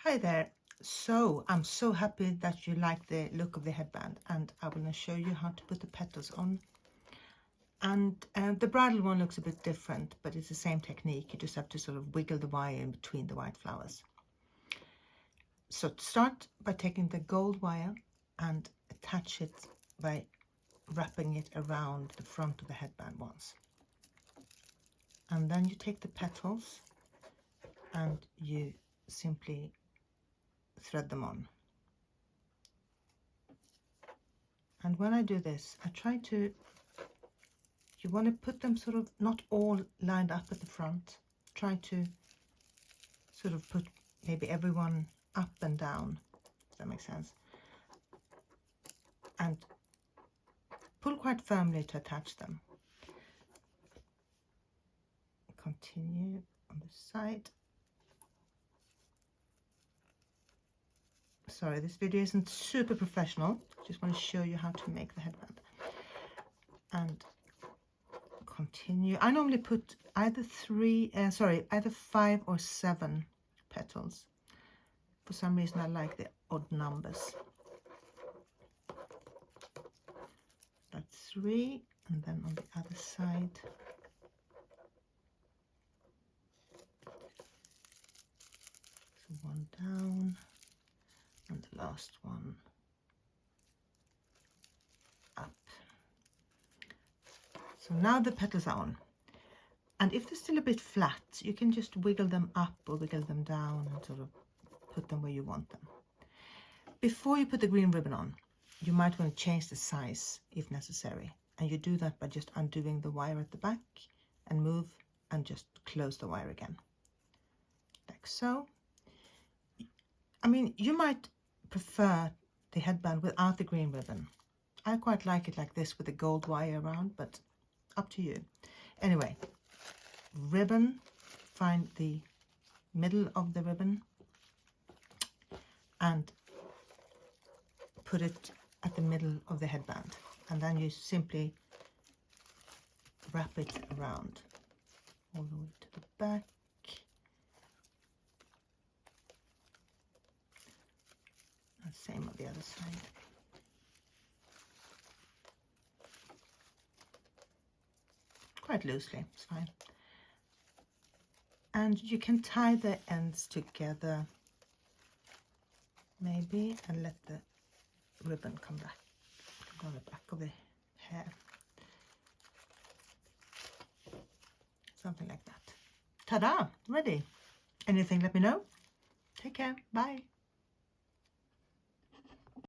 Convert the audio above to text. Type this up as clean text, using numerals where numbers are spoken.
Hi there. So I'm so happy that you like the look of the headband, and I will now show you how to put the petals on. And the bridal one looks a bit different, but it's the same technique. You just have to sort of wiggle the wire in between the white flowers. So start by taking the gold wire and attach it by wrapping it around the front of the headband once. And then you take the petals and you simply thread them on. And when I do this, I try to, you want to put them sort of not all lined up at the front. Try to sort of put maybe everyone up and down, if that makes sense. And pull quite firmly to attach them. Continue on the side. Sorry, this video isn't super professional. Just want to show you how to make the headband. And continue. I normally put either either 5 or 7 petals. For some reason I like the odd numbers. That's 3, and then on the other side. So 1 down, and the last one up. So now the petals are on. And if they're still a bit flat, you can just wiggle them up or wiggle them down and sort of put them where you want them. Before you put the green ribbon on, you might want to change the size if necessary. And you do that by just undoing the wire at the back and move and just close the wire again. Like so. I mean, you might prefer the headband without the green ribbon. I quite like it like this with the gold wire around, but up to you. Anyway, ribbon, find the middle of the ribbon and put it at the middle of the headband, and then you simply wrap it around all the way to the back. And same on the other side. Quite loosely, it's fine. And you can tie the ends together maybe and let the ribbon come back on the back of the hair. Something like that. Ta-da! Ready. Anything, let me know. Take care. Bye.